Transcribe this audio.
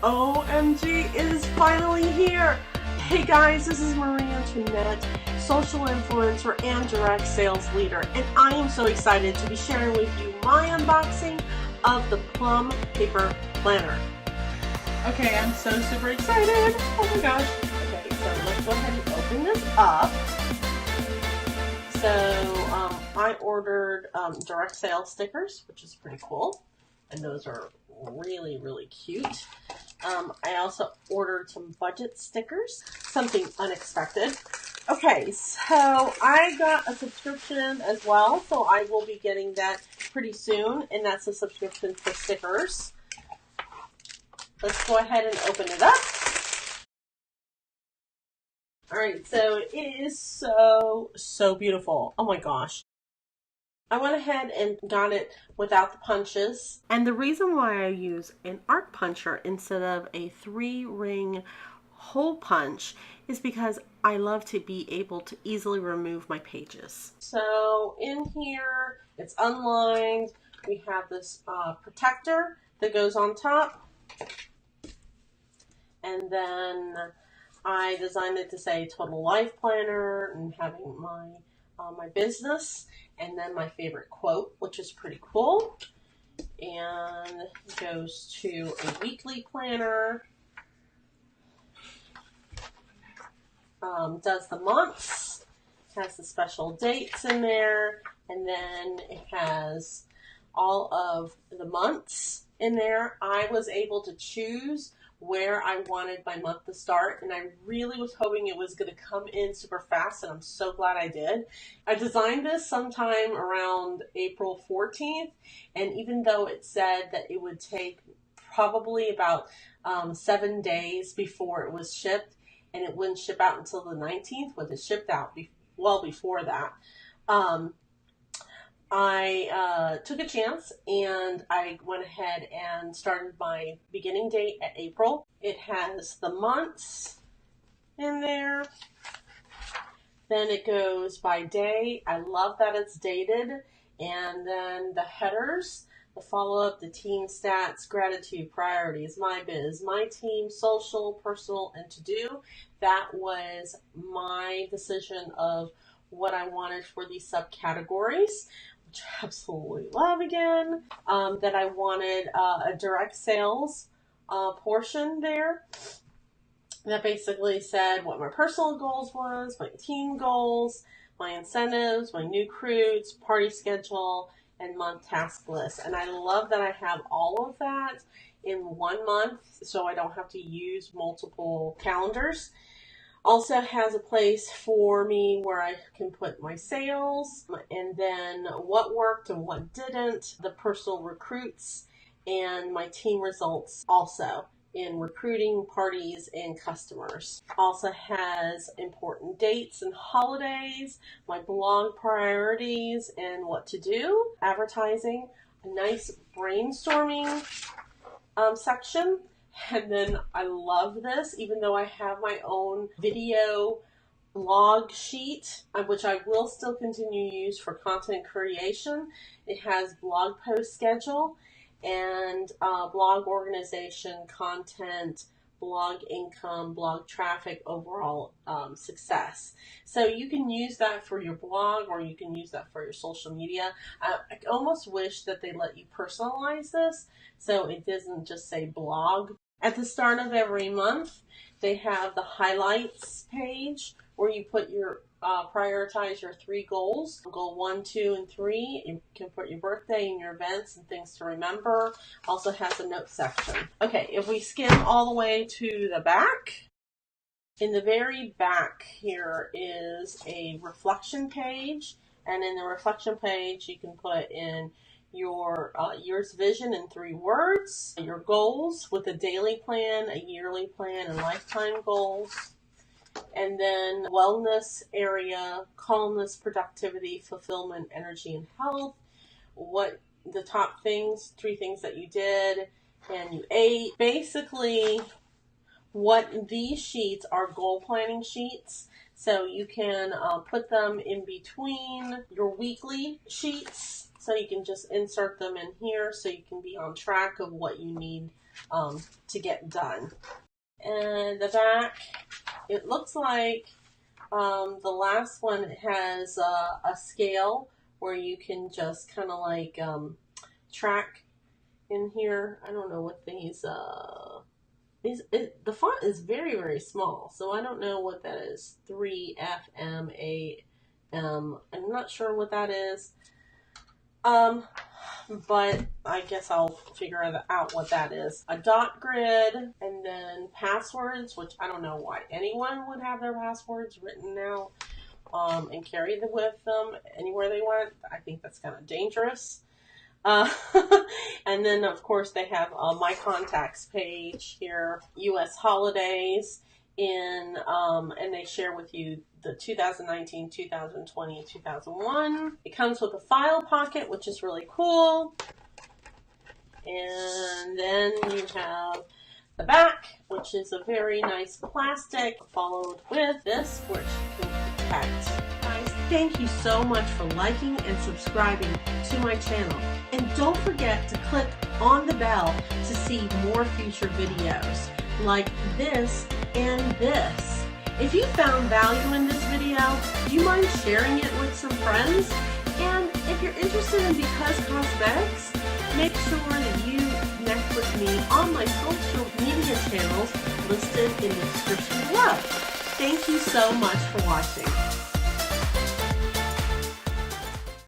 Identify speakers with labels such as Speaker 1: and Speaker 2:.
Speaker 1: OMG, it is finally here! Hey guys, this is Antoinette, social influencer and direct sales leader, and I am so excited to be sharing with you my unboxing of the Plum Paper Planner. Okay, I'm so super excited! Oh my gosh! Okay, so let's go ahead and open this up. So I ordered direct sales stickers, which is pretty cool, and those are really cute. I also ordered some budget stickers, something unexpected. Okay, so I got a subscription as well, so I will be getting that pretty soon, and that's a subscription for stickers. Let's go ahead and open it up. Alright, so it is so beautiful. Oh my gosh. I went ahead and got it without the punches. And the reason why I use an arc puncher instead of a 3-ring hole punch is because I love to be able to easily remove my pages. So in here, it's unlined. We have this protector that goes on top. And then I designed it to say Total Life Planner and having my business, and then my favorite quote, which is pretty cool. And it goes to a weekly planner. Does the months, has the special dates in there, and then it has all of the months in there. I was able to choose where I wanted my month to start, and I really was hoping it was going to come in super fast, and I'm so glad I did. I designed this sometime around April 14th, and even though it said that it would take probably about 7 days before it was shipped, and it wouldn't ship out until the 19th, but it shipped out well before that. I took a chance and I went ahead and started my beginning date at April. It has the months in there. Then it goes by day. I love that it's dated. And then the headers, the follow-up, the team stats, gratitude, priorities, my biz, my team, social, personal, and to-do. That was my decision of what I wanted for these subcategories, which I absolutely love again, that I wanted a direct sales portion there that basically said what my personal goals was, my team goals, my incentives, my new recruits, party schedule, and month task list. And I love that I have all of that in 1 month, so I don't have to use multiple calendars. Also has a place for me where I can put my sales and then what worked and what didn't, the personal recruits, and my team results also in recruiting, parties, and customers. Also has important dates and holidays, my blog priorities and what to do, advertising, a nice brainstorming section. And then I love this, even though I have my own video log sheet, which I will still continue to use for content creation. It has blog post schedule and blog organization, content, blog income, blog traffic, overall success. So you can use that for your blog or you can use that for your social media. I almost wish that they let you personalize this so it doesn't just say blog. At the start of every month, they have the highlights page where you put your prioritize your 3 goals. Goal 1, 2, and 3. You can put your birthday and your events and things to remember. Also has a note section. Okay, if we skim all the way to the back, in the very back here is a reflection page. And in the reflection page, you can put in your year's vision in 3 words, your goals with a daily plan, a yearly plan, and lifetime goals. And then wellness area, calmness, productivity, fulfillment, energy, and health. What the top things, 3 things that you did and you ate. Basically, what these sheets are goal planning sheets. So you can put them in between your weekly sheets. So you can just insert them in here so you can be on track of what you need to get done. And the back, it looks like the last one has a scale where you can just kind of like track in here. I don't know what these the font is very, very small, so I don't know what that is. 3FMAM. I'm not sure what that is. But I guess I'll figure out what that is. A dot grid, and then passwords, which I don't know why anyone would have their passwords written out and carry them with them anywhere they want. I think that's kind of dangerous. And then, of course, they have my contacts page here, U.S. holidays, and they share with you the 2019, 2020, 2001. It comes with a file pocket, which is really cool. And then you have the back, which is a very nice plastic, followed with this, which can protect. Guys, thank you so much for liking and subscribing to my channel. And don't forget to click on the bell to see more future videos like this and this. If you found value in this video, do you mind sharing it with some friends? And if you're interested in Because Cosmetics, make sure that you connect with me on my social media channels listed in the description below. Thank you so much for watching.